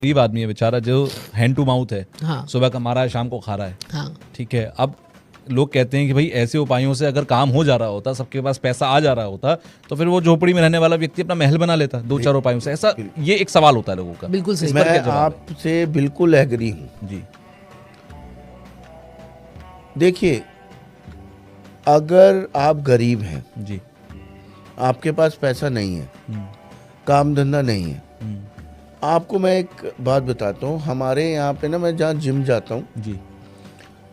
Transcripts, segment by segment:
गरीब आदमी है बेचारा जो हैंड टू माउथ है, हाँ। सुबह कमा रहा है शाम को खा रहा है, हाँ। ठीक है। अब लोग कहते हैं कि भाई ऐसे उपायों से अगर काम हो जा रहा होता, सबके पास पैसा आ जा रहा होता, तो फिर वो झोपड़ी में रहने वाला व्यक्ति अपना महल बना लेता 2-4 उपायों से। ऐसा ये एक सवाल होता है लोगों का। बिल्कुल सही। इस पर क्या मैं जवाब है? आपसे बिल्कुल एग्री हूँ। जी देखिए, अगर आप गरीब हैं, जी आपके पास पैसा नहीं है, काम धंधा नहीं है, आपको मैं एक बात बताता हूँ। हमारे यहाँ पे ना, मैं जहाँ जिम जाता हूँ, जी।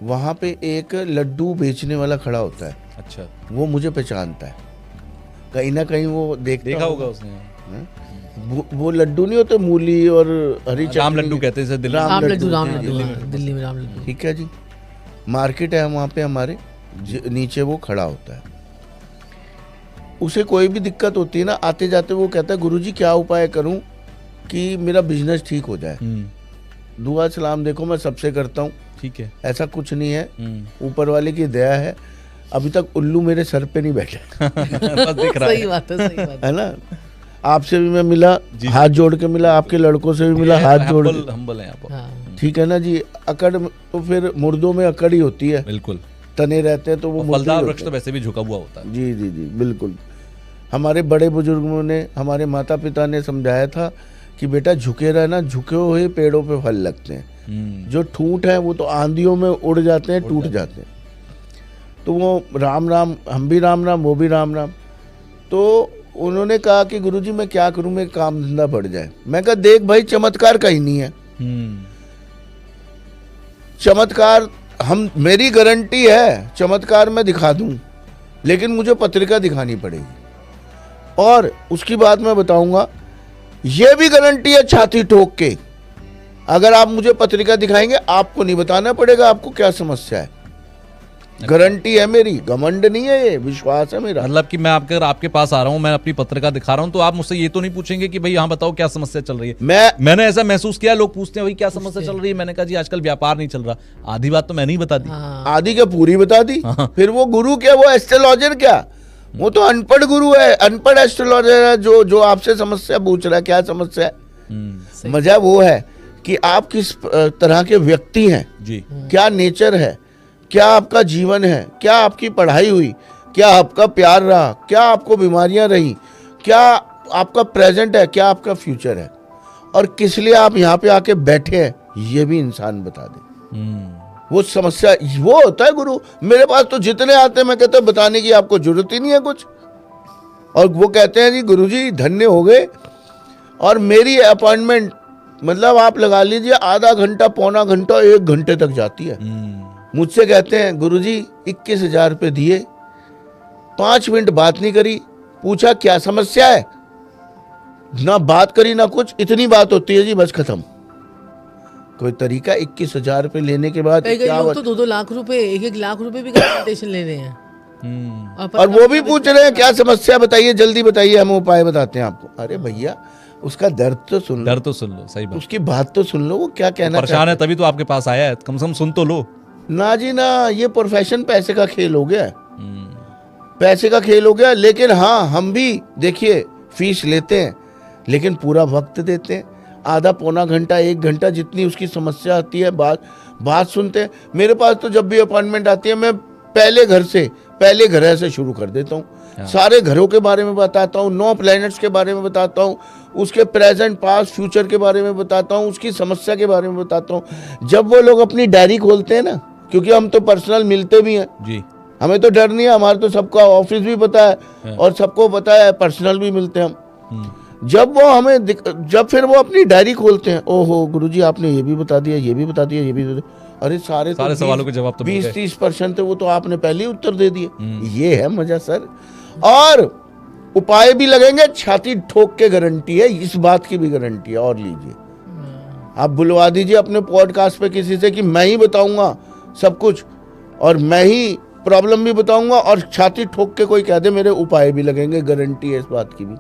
वहाँ पे एक लड्डू बेचने वाला खड़ा होता है। अच्छा, वो मुझे पहचानता है, कहीं ना कहीं वो देखा होगा उसने। वो लड्डू नहीं होते मूली और हरी राम चटनी, लड्डू कहते हैं इसे दिल्ली में। राम लड्डू, दिल्ली में राम लड्डू। ठीक है जी। मार्केट है वहाँ पे हमारे, नीचे वो खड़ा होता है। उसे कोई भी दिक्कत होती है ना, आते जाते वो कहता है, गुरुजी क्या उपाय करूं कि मेरा बिजनेस ठीक हो जाए। दुआ सलाम देखो मैं सबसे करता हूँ, ठीक है। ऐसा कुछ नहीं है, ऊपर वाले की दया है। अभी तक उल्लू मेरे सर पे नहीं बैठा। बस दिख रहा सही है, बात है, सही बात है ना। आपसे भी मैं मिला, हाथ जोड़ के मिला, आपके लड़कों से भी मिला, हाथ जोड़ के। हम्बल है आप। हाँ। ठीक है ना जी। अकड़ तो फिर मुर्दों में अकड़ ही होती है, बिल्कुल। तने रहते हैं तो वो मुर्दे फलदार ही वृक्ष होते तो वैसे भी झुका हुआ होता है। हैं। जी जी जी, बिल्कुल। हमारे बड़े बुजुर्गों ने, हमारे माता पिता ने समझाया था कि बेटा झुके रहना, झुके हुए पेड़ों पे फल लगते हैं। जो ठूंठ है वो तो आंधियों में उड़ जाते हैं, टूट जाते हैं। तो वो राम राम, हम भी राम राम, वो भी राम राम। तो उन्होंने कहा कि गुरुजी मैं क्या करूं, मेरा काम धंधा बढ़ जाए। मैं कहा देख भाई, चमत्कार कहीं नहीं है। चमत्कार मेरी गारंटी है, चमत्कार मैं दिखा दूं, लेकिन मुझे पत्रिका दिखानी पड़ेगी। और उसकी बात मैं बताऊंगा, ये भी गारंटी है छाती ठोक के, अगर आप मुझे पत्रिका दिखाएंगे, आपको नहीं बताना पड़ेगा आपको क्या समस्या है। गारंटी है मेरी, घमंड नहीं है, ये विश्वास है मेरा। मतलब कि मैं आपके पास आ रहा हूँ, मैं अपनी पत्रिका दिखा रहा हूँ, तो आप मुझसे ये तो नहीं पूछेंगे कि भाई यहाँ बताओ क्या समस्या चल रही है। मैंने ऐसा महसूस किया, लोग पूछते हैं भाई क्या समस्या चल रही है, मैंने कहा जी आजकल व्यापार नहीं चल रहा। आधी बात तो मैंने ही बता दी। आधी क्या पूरी बता दी। फिर वो गुरु क्या, वो एस्ट्रोलॉजर क्या, वो तो अनपढ़ गुरु है, अनपढ़ एस्ट्रोलॉजर है, जो आपसे समस्या पूछ रहा है। क्या समस्या है? मजा वो है कि आप किस तरह के व्यक्ति हैं जी, क्या नेचर है, क्या आपका जीवन है, क्या आपकी पढ़ाई हुई, क्या आपका प्यार रहा, क्या आपको बीमारियां रही, क्या आपका प्रेजेंट है, क्या आपका फ्यूचर है, और किस लिए आप यहाँ पे आके बैठे हैं, ये भी इंसान बता दे। वो समस्या वो होता है गुरु। मेरे पास तो जितने आते हैं, मैं कहता हूँ बताने की आपको जरूरत ही नहीं है कुछ। और वो कहते हैं जी गुरुजी धन्य हो गए। और मेरी अपॉइंटमेंट मतलब आप लगा लीजिए आधा घंटा, पौना घंटा, 1 घंटे तक जाती है। मुझसे कहते हैं गुरुजी 21,000 रुपये दिए, 5 मिनट बात नहीं करी, पूछा क्या समस्या है, ना बात करी ना कुछ, इतनी बात होती है जी, बस खत्म। कोई तरीका 21,000 रुपये लेने के बाद कई लोग तो 2-2 लाख रुपए, 1-1 लाख रुपए भी कंसल्टेशन ले रहे हैं। और वो भी पूछ रहे हैं क्या समस्या बताइए, जल्दी बताइए, हम उपाय बताते हैं आपको। अरे भैया उसका दर्द तो सुन लो, सही बात। उसकी बात तो सुन लो, वो क्या कहना परेशान है तभी तो आपके पास आया है, कम से कम सुन तो लो। ना जी ना, ये प्रोफेशन पैसे का खेल हो गया, पैसे का खेल हो गया। लेकिन हाँ, हम भी देखिए फीस लेते हैं, लेकिन पूरा वक्त देते हैं। आधा पौना घंटा, 1 घंटा, जितनी उसकी समस्या आती है, बात सुनते हैं। मेरे पास तो जब भी अपॉइंटमेंट आती है, मैं पहले घर से शुरू कर देता हूँ। सारे घरों के बारे में बताता हूँ, 9 प्लैनेट्स के बारे में बताता हूँ, उसके प्रेजेंट, पास्ट, फ्यूचर के बारे में बताता हूँ, उसकी समस्या के बारे में बताता हूँ। जब वो लोग अपनी डायरी खोलते हैं ना, क्योंकि हम तो पर्सनल मिलते भी हैं जी, हमें तो डर नहीं है, हमारे तो सबका ऑफिस भी पता है और सबको पता है, पर्सनल भी मिलते हैं हम। जब फिर वो अपनी डायरी खोलते हैं, ओहो गुरुजी आपने ये भी बता दिया, ये भी बता दिया, ये भी बता दिया। अरे सारे सवालों के जवाब तो 20-30% थे, वो तो आपने पहले ही उत्तर दे दिए। ये है मजा सर। और उपाय भी लगेंगे, छाती ठोक के गारंटी है, इस बात की भी गारंटी है। और लीजिए, आप बुलवा दीजिए अपने पॉडकास्ट पे किसी से कि मैं ही बताऊंगा सब कुछ, और मैं ही प्रॉब्लम भी बताऊंगा, और छाती ठोक के कोई कह दे मेरे उपाय भी लगेंगे, गारंटी है इस बात की भी।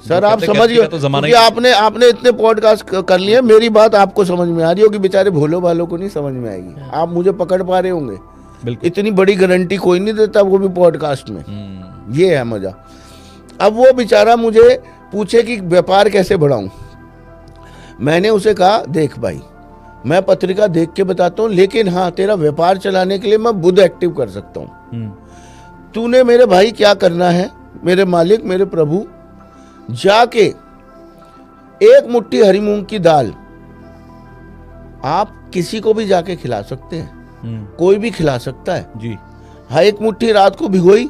सर आप समझिए, क्योंकि आपने इतने पॉडकास्ट कर लिए, मेरी बात आपको समझ में आ रही होगी, बेचारे भोले भालों को नहीं समझ में आएगी। आप मुझे पकड़ पा रहे होंगे। इतनी बड़ी गारंटी कोई नहीं देता, वो भी पॉडकास्ट में। ये है मजा। अब वो बेचारा मुझे पूछे कि व्यापार कैसे बढ़ाऊं, मैंने उसे कहा, देख भाई, मैं पत्रिका देख के बताता हूँ, लेकिन हाँ, तेरा व्यापार चलाने के लिए मैं बुध एक्टिव कर सकता हूँ। तूने मेरे भाई क्या करना है, मेरे मालिक, मेरे प्रभु, जाके एक मुट्ठी हरी मूंग की दाल आप किसी को भी जाके खिला सकते हैं, कोई भी खिला सकता है जी। हाँ, एक मुट्ठी रात को भिगोई,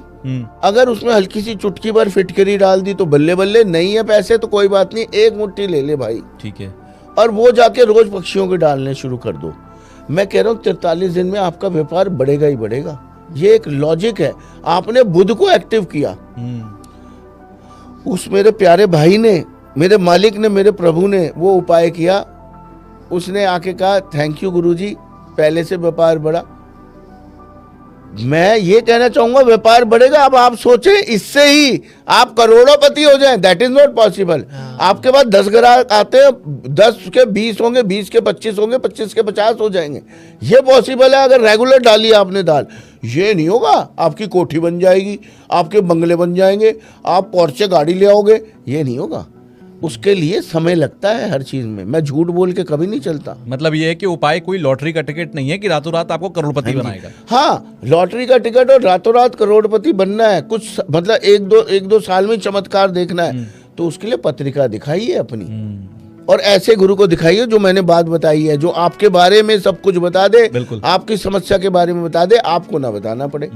अगर उसमें हल्की सी चुटकी भर फिटकरी डाल दी तो बल्ले बल्ले, नहीं है पैसे तो कोई बात नहीं, एक मुट्ठी ले ले भाई, ठीक है, और वो जाके रोज पक्षियों के डालने शुरू कर दो। मैं कह रहा हूँ 43 दिन में आपका व्यापार बढ़ेगा ही बढ़ेगा। ये एक लॉजिक है। आपने बुध को एक्टिव किया, उस मेरे प्यारे भाई ने, मेरे मालिक ने, मेरे प्रभु ने वो उपाय किया। उसने आके कहा, थैंक यू गुरुजी, पहले से व्यापार बढ़ा। मैं ये कहना चाहूंगा, व्यापार बढ़ेगा। अब आप सोचें, इससे ही आप करोड़ोंपति हो जाएं, दैट इज नॉट पॉसिबल। आपके पास 10 ग्राहक आते हैं, 10 के 20 होंगे, 20 के 25 होंगे, 25 के 50 हो जाएंगे। ये पॉसिबल है अगर रेगुलर डाली आपने दाल। ये नहीं होगा, आपकी कोठी बन जाएगी, आपके बंगले बन जाएंगे, आप पोर्चे गाड़ी ले आओगे, ये नहीं होगा। उसके लिए समय लगता है हर चीज में। मैं झूठ बोल के कभी नहीं चलता। मतलब ये है कि उपाय कोई लॉटरी का टिकट नहीं है कि रातों रात आपको करोड़पति बनाएगा। हाँ, लॉटरी का टिकट और रातों रात करोड़पति बनना है, कुछ मतलब एक दो साल में चमत्कार देखना है, तो उसके लिए पत्रिका दिखाइए अपनी, और ऐसे गुरु को दिखाइए जो मैंने बात बताई है, जो आपके बारे में सब कुछ बता दे, आपकी समस्या के बारे में बता दे, आपको ना बताना पड़े।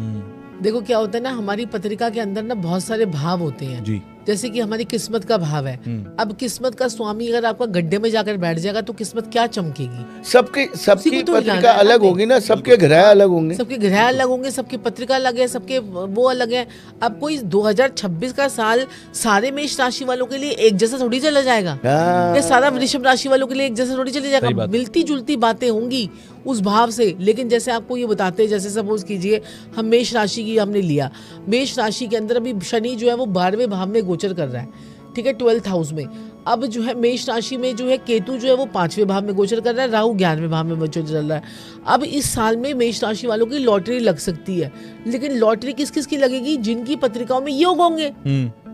देखो क्या होता है ना, हमारी पत्रिका के अंदर ना बहुत सारे भाव होते हैं जी। जैसे कि हमारी किस्मत का भाव है। अब किस्मत का स्वामी अगर आपका गड्ढे में जाकर बैठ जाएगा तो किस्मत क्या चमकेगी। सबकी पत्रिका अलग होगी ना, सबके ग्रह अलग होंगे, सबके ग्रह अलग होंगे, सबकी पत्रिका अलग है, सबके वो अलग है। अब कोई 2026 का साल सारे मेष राशि वालों के लिए एक जैसा थोड़ी चला जाएगा, या सारा वृषभ राशि वालों के लिए एक जैसा थोड़ी चले जाएगा। मिलती जुलती बातें होंगी उस भाव से। लेकिन जैसे आपको ये बताते हैं, जैसे सपोज कीजिए हम मेष राशि की हमने लिया, मेष राशि के अंदर अभी शनि जो है वो 12वें भाव में गोचर कर रहा है, ठीक है, 12th हाउस में। अब जो है मेष राशि में जो है केतु जो है वो 5वें भाव में गोचर कर रहा है, राहु 11वें भाव में गोचर चल रहा है। अब इस साल में मेष राशि वालों की लॉटरी लग सकती है, लेकिन लॉटरी किस किस की लगेगी? जिनकी पत्रिकाओं में योग होंगे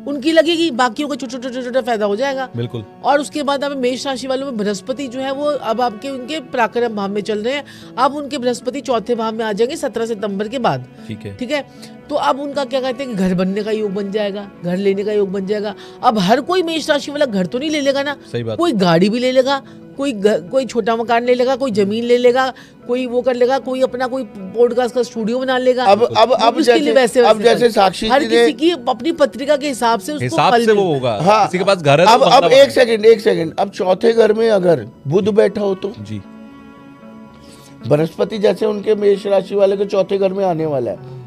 उनकी लगेगी, बाकियों का छोटा फायदा हो जाएगा। बिल्कुल। और उसके बाद अब मेष राशि वालों में बृहस्पति जो है वो अब आपके उनके पराक्रम भाव में चल रहे हैं। अब उनके बृहस्पति 4थे भाव में आ जाएंगे 17 सितंबर के बाद, ठीक है। तो अब उनका क्या कहते हैं कि घर बनने का योग बन जाएगा, घर लेने का योग बन जाएगा। अब हर कोई मेष राशि वाला घर तो नहीं ले लेगा ना, कोई गाड़ी भी ले लेगा, कोई छोटा मकान ले लेगा, कोई जमीन ले लेगा, कोई वो कर लेगा, कोई अपना कोई पॉडकास्ट का स्टूडियो बना लेगा। अब जैसे साक्षी हर किसी की अपनी पत्रिका के हिसाब से उसको फल से वो होगा। हाँ, किसी के पास घर है तो अब एक सेकंड, अब चौथे घर में अगर बुध बैठा हो तो जी, बृहस्पति जैसे उनके मेष राशि वाले के चौथे घर में आने वाला है।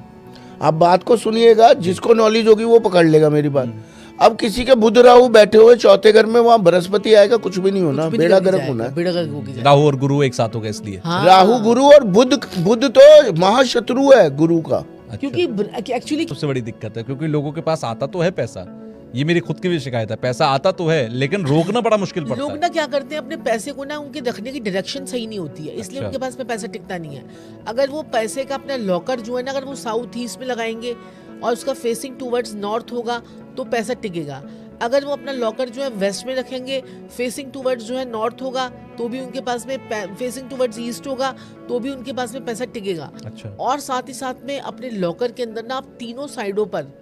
आप बात को सुनिएगा, जिसको नॉलेज होगी वो पकड़ लेगा मेरी बात। अब किसी के बुध राहु बैठे हुए चौथे घर में, वहां बृहस्पति आएगा, कुछ भी नहीं होना, बेड़ा गर्क होना। राहु और गुरु एक साथ होगा इसलिए। हाँ। राहु गुरु और बुध तो महाशत्रु है गुरु का। क्योंकि एक्चुअली सबसे बड़ी दिक्कत है, क्योंकि लोगों के पास आता तो है पैसा, ये मेरी खुद की भी शिकायत है, पैसा आता तो है लेकिन रोकना बड़ा मुश्किल पड़ता है। लोग ना क्या करते हैं, अपने पैसे को ना उनके रखने की डायरेक्शन सही नहीं होती है, इसलिए उनके पास में पैसा टिकता नहीं है। अगर वो पैसे का अपना लॉकर जो है ना, अगर वो साउथ ईस्ट में लगाएंगे और उसका फेसिंग टूवर्ड्स नॉर्थ होगा तो पैसा टिकेगा। अगर वो अपना लॉकर जो है वेस्ट में रखेंगे, फेसिंग टूवर्ड्स जो है नॉर्थ होगा तो भी उनके पास में, फेसिंग टूवर्ड्स ईस्ट होगा तो भी उनके पास में पैसा टिकेगा। और साथ ही साथ में अपने लॉकर के अंदर ना आप तीनों साइडों पर,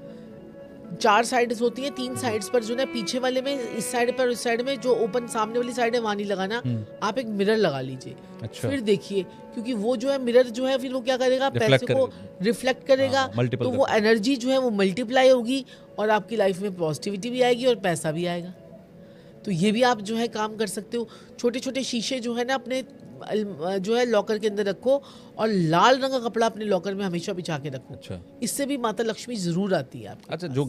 4 साइड्स होती हैं, 3 साइड्स पर जो है पीछे वाले में, इस साइड पर उस साइड में, जो ओपन सामने वाली साइड है वहां नहीं लगाना, आप एक मिरर लगा लीजिए। फिर देखिए, क्योंकि वो जो है मिरर जो है फिर वो क्या करेगा, पैसे को रिफ्लेक्ट करेगा, तो वो एनर्जी जो है वो मल्टीप्लाई होगी और आपकी लाइफ में पॉजिटिविटी भी आएगी और पैसा भी आएगा। तो ये भी आप जो है काम कर सकते हो। छोटे छोटे शीशे जो है ना अपने जो है लॉकर के अंदर रखो, और लाल रंग का कपड़ा अपने लॉकर में हमेशा बिछा के रखो। इससे भी माता लक्ष्मी जरूर आती है आपके। अच्छा, जो